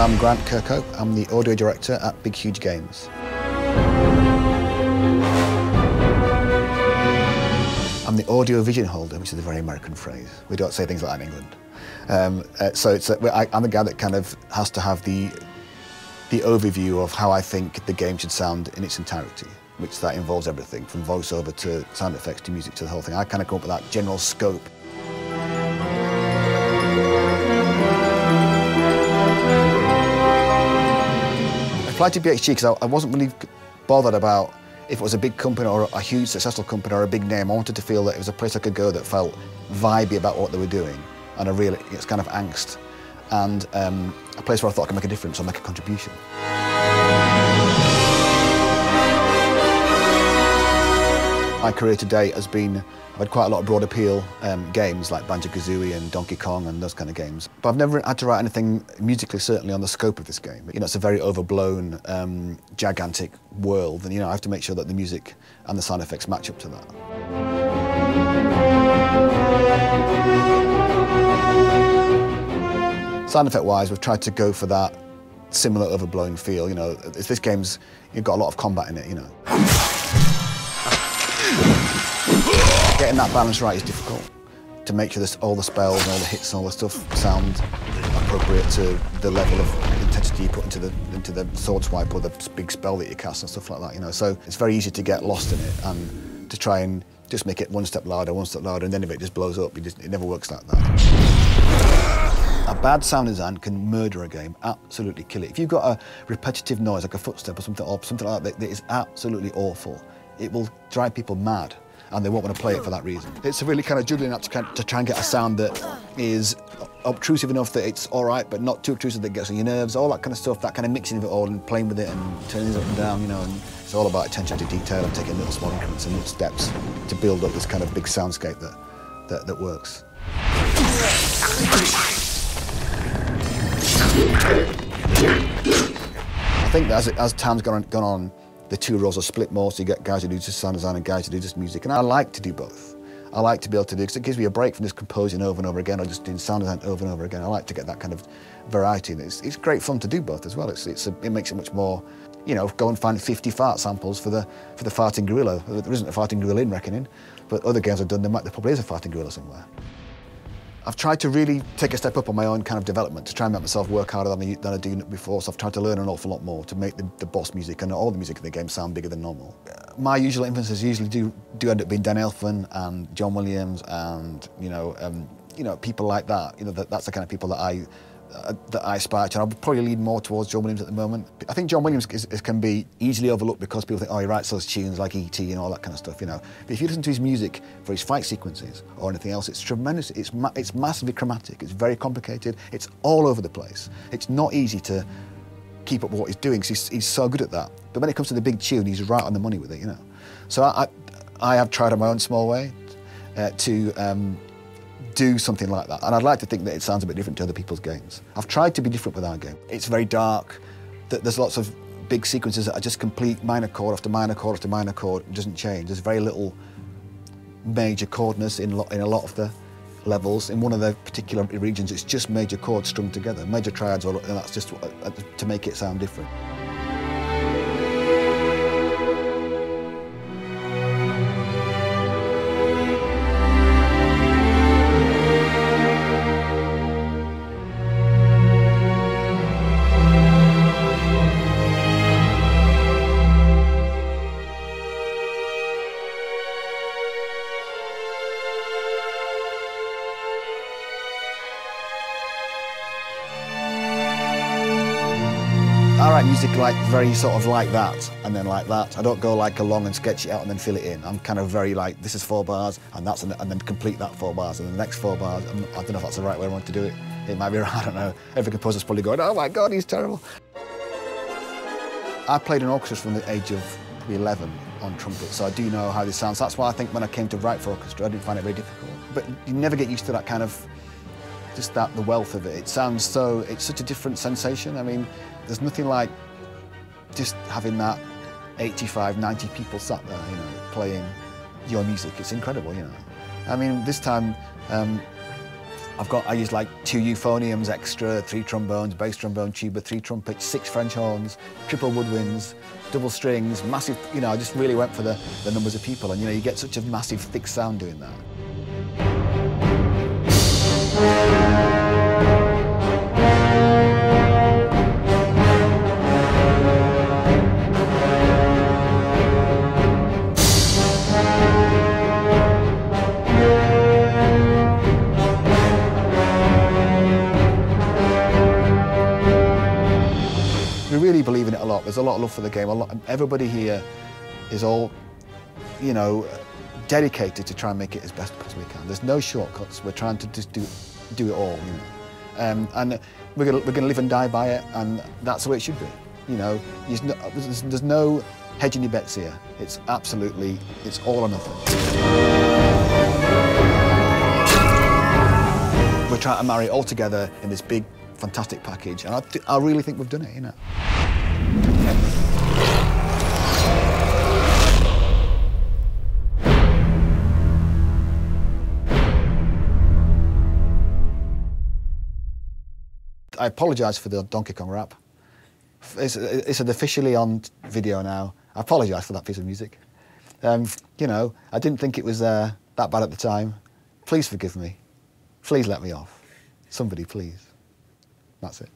I'm Grant Kirkhope. I'm the audio director at Big Huge Games. I'm the audio vision holder, which is a very American phrase. We don't say things like that in England. I'm the guy that kind of has to have the overview of how I think the game should sound in its entirety, which that involves everything, from voiceover to sound effects to music to the whole thing. I kind of come up with that general scope. I applied to BXG because I wasn't really bothered about if it was a big company or a huge successful company or a big name. I wanted to feel that it was a place I could go that felt vibey about what they were doing, and it's kind of angst, and a place where I thought I could make a difference or make a contribution. My career to date has been, I've had quite a lot of broad appeal games like Banjo-Kazooie and Donkey Kong and those kind of games. But I've never had to write anything musically, certainly on the scope of this game. You know, it's a very overblown, gigantic world, and I have to make sure that the music and the sound effects match up to that. Sound effect-wise, we've tried to go for that similar overblown feel. This game's, you've got a lot of combat in it, Getting that balance right is difficult, to make sure all the spells and all the hits and all the stuff sound appropriate to the level of intensity you put into the sword swipe or the big spell that you cast and stuff like that, So it's very easy to get lost in it and to try and just make it one step louder, and then if it just blows up, it never works like that. A bad sound design can murder a game, absolutely kill it. If you've got a repetitive noise, like a footstep or something like that is absolutely awful, it will drive people mad, and they won't want to play it for that reason. It's a really kind of juggling act to try and get a sound that is obtrusive enough that it's all right, but not too obtrusive that gets on your nerves, all that kind of stuff, that kind of mixing of it all and playing with it and turning it up and down, and it's all about attention to detail and taking little small increments and little steps to build up this kind of big soundscape that works. I think that as time's gone on, the two roles are split more, so you get guys who do just sound design and guys who do just music. And I like to do both. I like to be able to do, because it gives me a break from just composing over and over again or just doing sound design over and over again. I like to get that kind of variety. And it's great fun to do both as well. It makes it much more, go and find 50 fart samples for the farting gorilla. There isn't a farting gorilla in Reckoning, but other games I've done, there probably is a farting gorilla somewhere. I've tried to really take a step up on my own kind of development to try and make myself work harder than I do before, so I've tried to learn an awful lot more to make the boss music and all the music in the game sound bigger than normal. My usual influences usually do end up being Dan Elfman and John Williams and, people like that. That's the kind of people that I aspire to. And I'll probably lean more towards John Williams at the moment. I think John Williams can be easily overlooked because people think, oh, he writes those tunes like E.T. and all that kind of stuff, But if you listen to his music for his fight sequences or anything else, it's tremendous. It's massively chromatic. It's very complicated. It's all over the place. It's not easy to keep up with what he's doing because he's so good at that. But when it comes to the big tune, he's right on the money with it, So I have tried in my own small way to do something like that. And I'd like to think that it sounds a bit different to other people's games. I've tried to be different with our game. It's very dark. There's lots of big sequences that are just complete minor chord after minor chord after minor chord. It doesn't change. There's very little major chordness in a lot of the levels. In one of the particular regions, it's just major chords strung together, major triads, and that's just to make it sound different. I write music very sort of like that, and then like that. I don't go along and sketch it out and then fill it in. I'm kind of very this is 4 bars, and then complete that 4 bars, and the next 4 bars. I don't know if that's the right way I want to do it. It might be right, I don't know. Every composer's probably going, oh my God, he's terrible. I played in orchestras from the age of 11 on trumpet, so I do know how this sounds. That's why I think when I came to write for orchestra, I didn't find it very difficult. But you never get used to that kind of, the wealth of it. It's such a different sensation. I mean, there's nothing like just having that 85, 90 people sat there, playing your music. It's incredible, I mean, this time, I use like 2 euphoniums extra, 3 trombones, bass trombone, tuba, 3 trumpets, 6 French horns, triple woodwinds, double strings, massive, you know, I just really went for the numbers of people, and you know, you get such a massive thick sound doing that. We really believe in it a lot. There's a lot of love for the game. Everybody here is all, you know, dedicated to try and make it as best as possibly can. There's no shortcuts. We're trying to just do it all, you know. And we're gonna live and die by it, and that's the way it should be. You know, there's no hedging your bets here. It's absolutely, it's all or nothing. We're trying to marry it all together in this big, fantastic package, and I really think we've done it, you know. I apologise for the Donkey Kong rap. It's officially on video now. I apologise for that piece of music. You know, I didn't think it was that bad at the time. Please forgive me. Please let me off. Somebody, please. That's it.